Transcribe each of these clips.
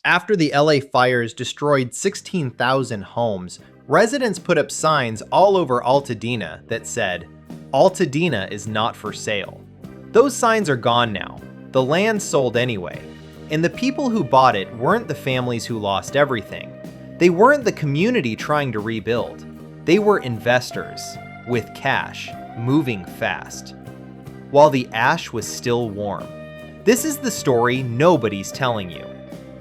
After the LA fires destroyed 16,000 homes, residents put up signs all over Altadena that said, "Altadena is not for sale." Those signs are gone now. The land sold anyway. And the people who bought it weren't the families who lost everything. They weren't the community trying to rebuild. They were investors, with cash, moving fast. While the ash was still warm. This is the story nobody's telling you.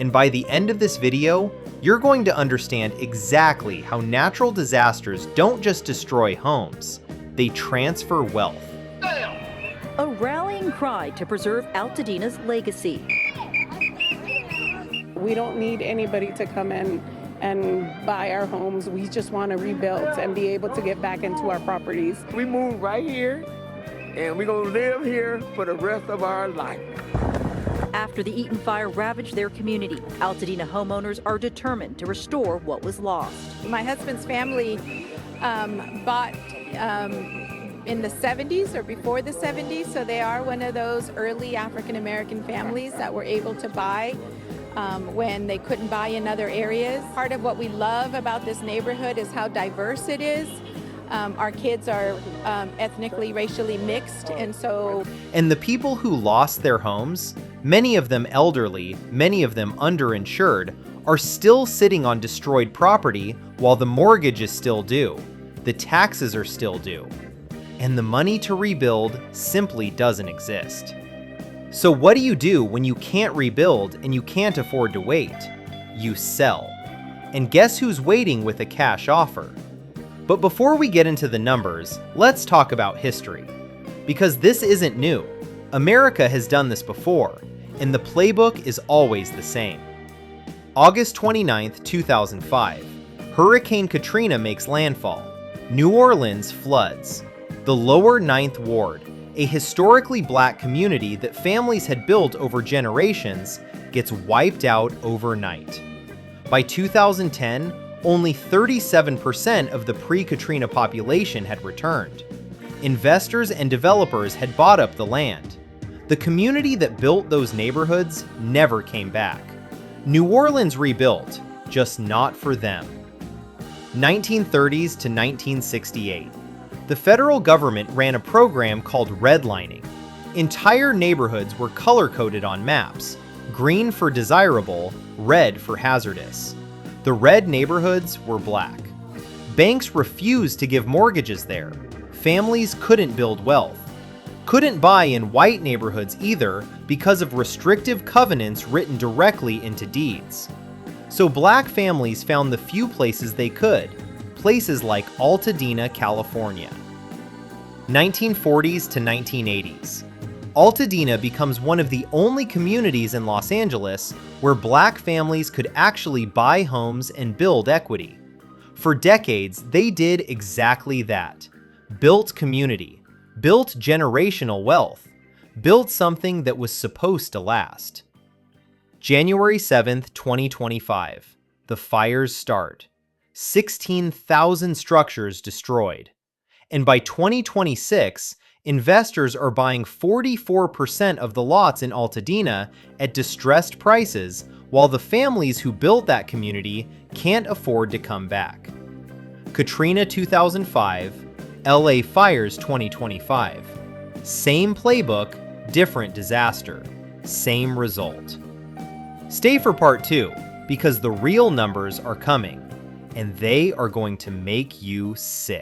And by the end of this video, you're going to understand exactly how natural disasters don't just destroy homes, they transfer wealth. A rallying cry to preserve Altadena's legacy. We don't need anybody to come in and buy our homes. We just want to rebuild and be able to get back into our properties. We moved right here, and we're going to live here for the rest of our life. After the Eaton fire ravaged their community, Altadena homeowners are determined to restore what was lost. My husband's family bought in the 70s or before the 70s, so they are one of those early African-American families that were able to buy when they couldn't buy in other areas. Part of what we love about this neighborhood is how diverse it is. Our kids are ethnically, racially mixed, and so... And the people who lost their homes, many of them elderly, many of them underinsured, are still sitting on destroyed property while the mortgage is still due, the taxes are still due, and the money to rebuild simply doesn't exist. So what do you do when you can't rebuild and you can't afford to wait? You sell. And guess who's waiting with a cash offer? But before we get into the numbers, let's talk about history. Because this isn't new. America has done this before, and the playbook is always the same. August 29th, 2005, Hurricane Katrina makes landfall. New Orleans floods. The lower 9th Ward, a historically black community that families had built over generations, gets wiped out overnight. By 2010, only 37% of the pre-Katrina population had returned. Investors and developers had bought up the land. The community that built those neighborhoods never came back. New Orleans rebuilt, just not for them. 1930s to 1968. The federal government ran a program called redlining. Entire neighborhoods were color-coded on maps, green for desirable, red for hazardous. The red neighborhoods were black. Banks refused to give mortgages there. Families couldn't build wealth. Couldn't buy in white neighborhoods either because of restrictive covenants written directly into deeds. So black families found the few places they could, places like Altadena, California. 1940s to 1980s. Altadena becomes one of the only communities in Los Angeles where black families could actually buy homes and build equity. For decades, they did exactly that. Built community, built generational wealth, built something that was supposed to last. January 7th, 2025. The fires start. 16,000 structures destroyed. And by 2026, investors are buying 44% of the lots in Altadena at distressed prices, while the families who built that community can't afford to come back. Katrina 2005, LA fires 2025. Same playbook, different disaster. Same result. Stay for part 2, because the real numbers are coming, and they are going to make you sick.